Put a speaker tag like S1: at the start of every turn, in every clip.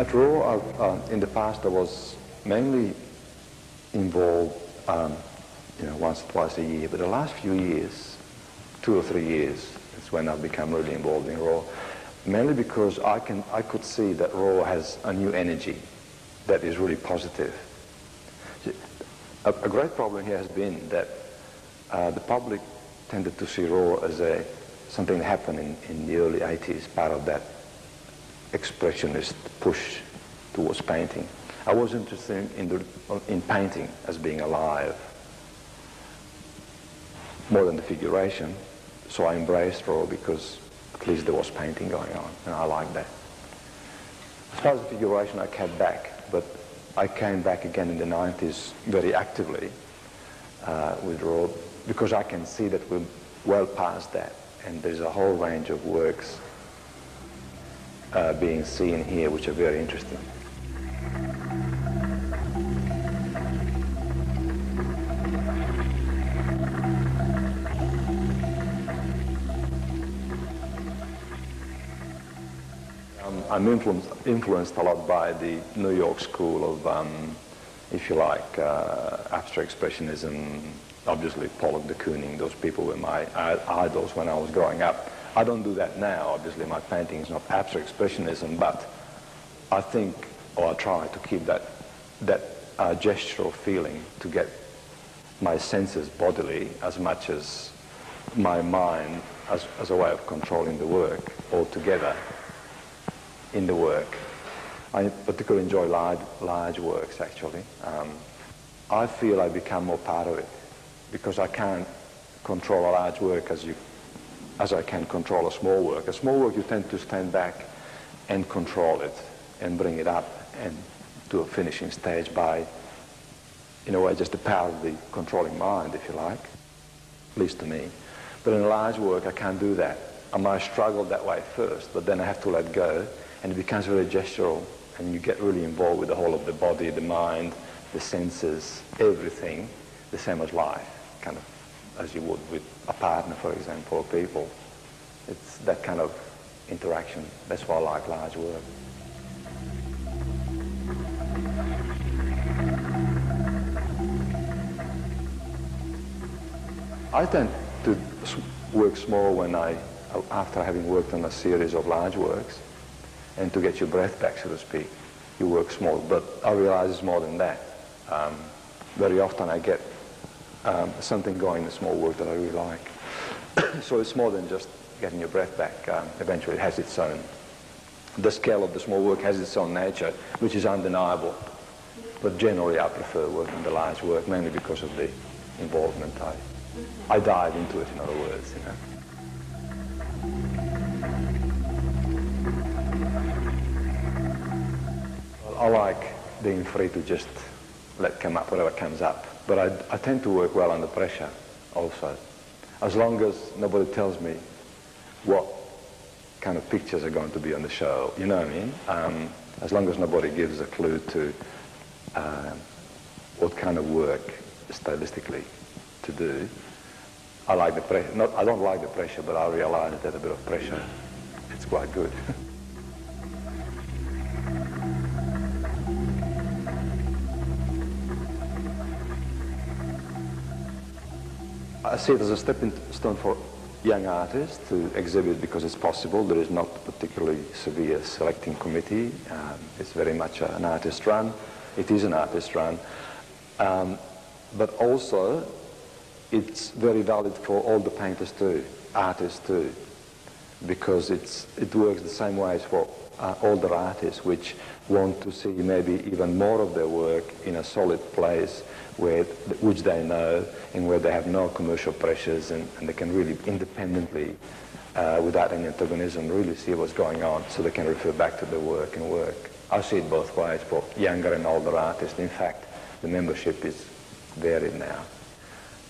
S1: At Raw, in the past, I was mainly involved, once or twice a year. But the last few years, 2 or 3 years, is when I've become really involved in Raw. Mainly because I could see that Raw has a new energy that is really positive. A great problem here has been that the public tended to see Raw as something that happened in the early 80s, part of that expressionist push towards painting. I was interested in painting as being alive more than the figuration, so I embraced Raw because at least there was painting going on, and I liked that. As far as the figuration, I kept back, but I came back again in the 90s very actively with Raw, because I can see that we're well past that, and there's a whole range of works being seen here which are very interesting. I'm influenced a lot by the New York school of, if you like, abstract expressionism. Obviously, Pollock, de Kooning, those people were my idols when I was growing up. I don't do that now. Obviously, my painting is not abstract expressionism, but I think, or I try to keep that gestural feeling, to get my senses bodily as much as my mind as a way of controlling the work all together in the work. I particularly enjoy large works, actually. I feel I become more part of it, because I can't control a large work as I can control a small work. A small work, you tend to stand back and control it and bring it up and to a finishing stage by, in a way, just the power of the controlling mind, if you like, at least to me. But in a large work, I can't do that. I might struggle that way first, but then I have to let go, and it becomes very gestural, and you get really involved with the whole of the body, the mind, the senses, everything, the same as life, kind of as you would with a partner, for example, or people. It's that kind of interaction. That's why I like large work. I tend to work small after having worked on a series of large works, and to get your breath back, so to speak, you work small. But I realize it's more than that. Very often I get something going in small work that I really like. So it's more than just getting your breath back. Eventually it has its own, the scale of the small work has its own nature, which is undeniable. But generally I prefer working the large work, mainly because of the involvement. I dive into it, in other words, you know. I like being free to just let come up whatever comes up. But I tend to work well under pressure also. As long as nobody tells me what kind of pictures are going to be on the show, you know what I mean? As long as nobody gives a clue to what kind of work stylistically to do, I like the pressure. I don't like the pressure, but I realize that a bit of pressure, it's quite good. I see it as a stepping stone for young artists to exhibit because it's possible. There is not a particularly severe selecting committee. It's very much an artist run. It is an artist run. But also, it's very valid for all the painters too, artists too, because it works the same way as for older artists which want to see maybe even more of their work in a solid place which they know and where they have no commercial pressures, and they can really independently, without any antagonism, really see what's going on, so they can refer back to their work and work. I see it both ways for younger and older artists. In fact, the membership is varied now.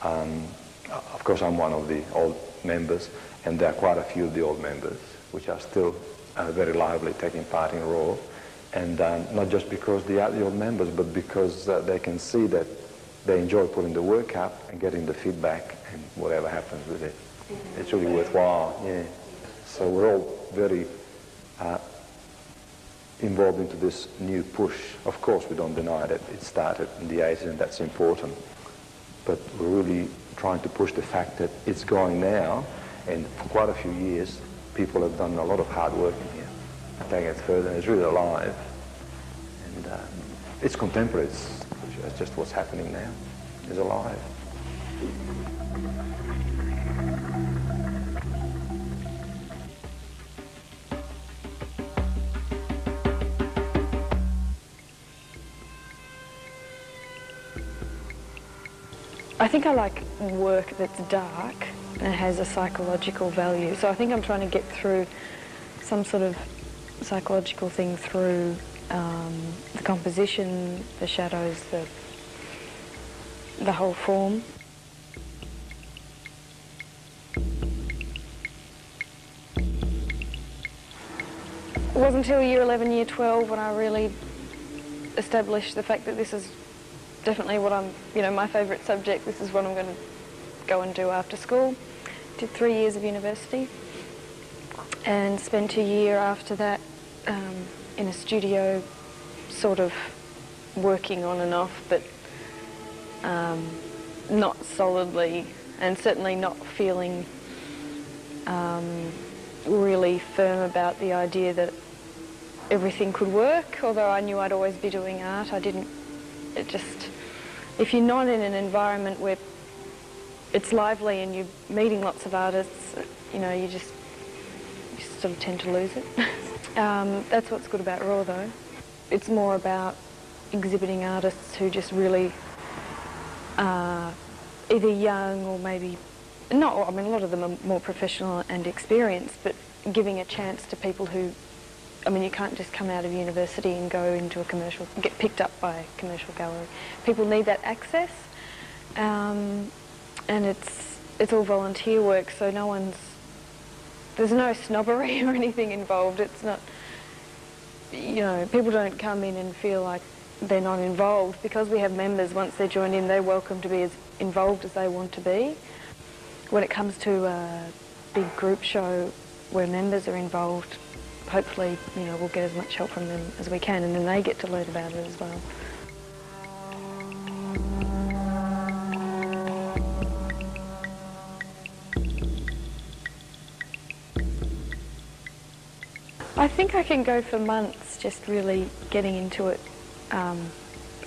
S1: Of course, I'm one of the old members, and there are quite a few of the old members which are still very lively, taking part in Raw, and not just because they are the old members, but because they can see that they enjoy putting the work up and getting the feedback and whatever happens with it. It's really worthwhile, yeah. So we're all very involved into this new push. Of course, we don't deny that it started in the 80s, and that's important. But we're really trying to push the fact that it's going now, and for quite a few years, people have done a lot of hard work in here, taking it further, and it's really alive. And it's contemporary. It's just what's happening now. It's alive.
S2: I think I like work that's dark and has a psychological value. So I think I'm trying to get through some sort of psychological thing through the composition, the shadows, the whole form. It wasn't until year 11, year 12 when I really established the fact that this is definitely what I'm, my favourite subject. This is what I'm going to go and do after school. Did 3 years of university and spent a year after that in a studio, sort of working on and off, but not solidly, and certainly not feeling really firm about the idea that everything could work. Although I knew I'd always be doing art, if you're not in an environment where it's lively and you're meeting lots of artists, you sort of tend to lose it. That's what's good about Raw, though. It's more about exhibiting artists who just really are either young or maybe not. I mean, a lot of them are more professional and experienced, but giving a chance to people who, you can't just come out of university and go into get picked up by a commercial gallery. People need that access, and it's all volunteer work, so there's no snobbery or anything involved. It's not, people don't come in and feel like they're not involved. Because we have members, once they join in, they're welcome to be as involved as they want to be. When it comes to a big group show where members are involved, hopefully, we'll get as much help from them as we can, and then they get to learn about it as well. I think I can go for months just really getting into it,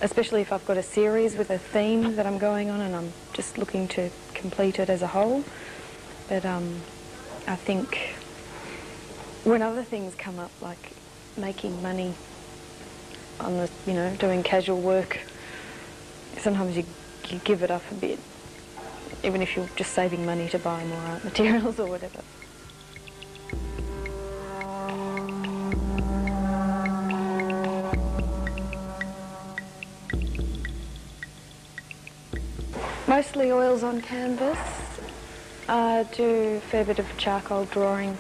S2: especially if I've got a series with a theme that I'm going on and I'm just looking to complete it as a whole. But I think when other things come up, like making money on doing casual work, sometimes you give it up a bit, even if you're just saving money to buy more art materials or whatever. Mostly oils on canvas. I do a fair bit of charcoal drawing.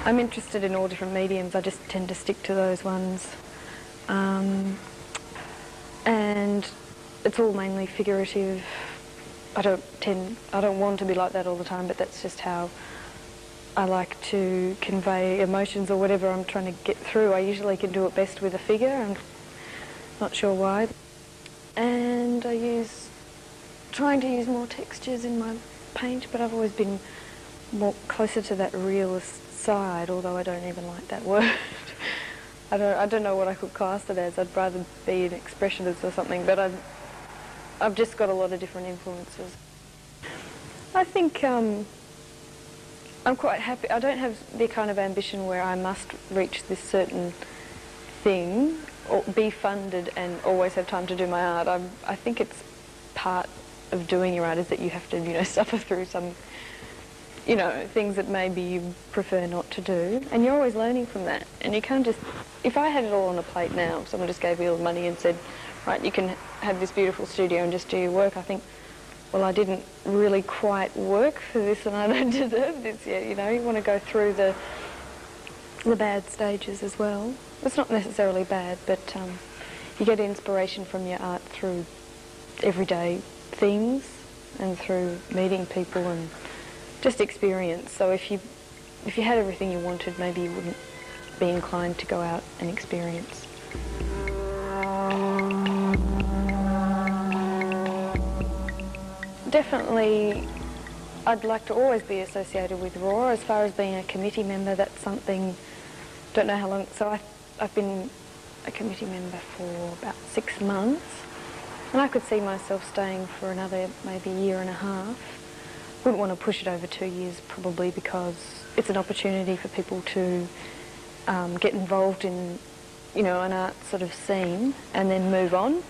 S2: I'm interested in all different mediums. I just tend to stick to those ones. And it's all mainly figurative. I don't want to be like that all the time, but that's just how I like to convey emotions or whatever I'm trying to get through. I usually can do it best with a figure. I'm not sure why. And trying to use more textures in my paint, but I've always been more closer to that realist side, although I don't even like that word. I don't know what I could class it as. I'd rather be an expressionist or something, but I've just got a lot of different influences. I think I'm quite happy. I don't have the kind of ambition where I must reach this certain thing or be funded and always have time to do my art. I think it's part of doing your art is that you have to, suffer through some, things that maybe you prefer not to do, and you're always learning from that. And you can't just, if I had it all on a plate now, someone just gave me all the money and said, right, you can have this beautiful studio and just do your work, I think, well, I didn't really quite work for this and I don't deserve this yet, you want to go through the bad stages as well. It's not necessarily bad, but you get inspiration from your art through everyday things and through meeting people and just experience. So if you had everything you wanted, maybe you wouldn't be inclined to go out and experience. Definitely, I'd like to always be associated with RAW. As far as being a committee member, that's something, don't know how long, so I've been a committee member for about 6 months, and I could see myself staying for another maybe year and a half. Wouldn't want to push it over 2 years probably, because it's an opportunity for people to get involved in, you know, an art sort of scene and then move on.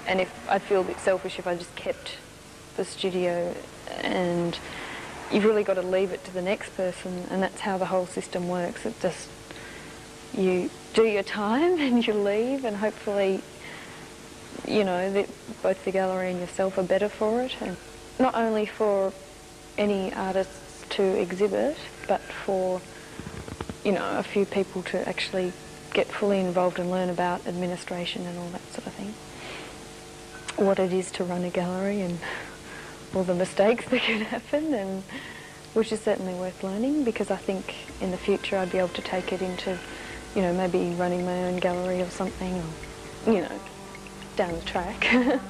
S2: And if I'd feel a bit selfish if I just kept the studio, and you've really got to leave it to the next person, and that's how the whole system works. It just, you do your time and you leave, and hopefully, you know, both the gallery and yourself are better for it, and not only for any artists to exhibit, but for, you know, a few people to actually get fully involved and learn about administration and all that sort of thing. What it is to run a gallery and all the mistakes that can happen, and which is certainly worth learning, because I think in the future I'd be able to take it into, you know, maybe running my own gallery or something, or, you know, down the track.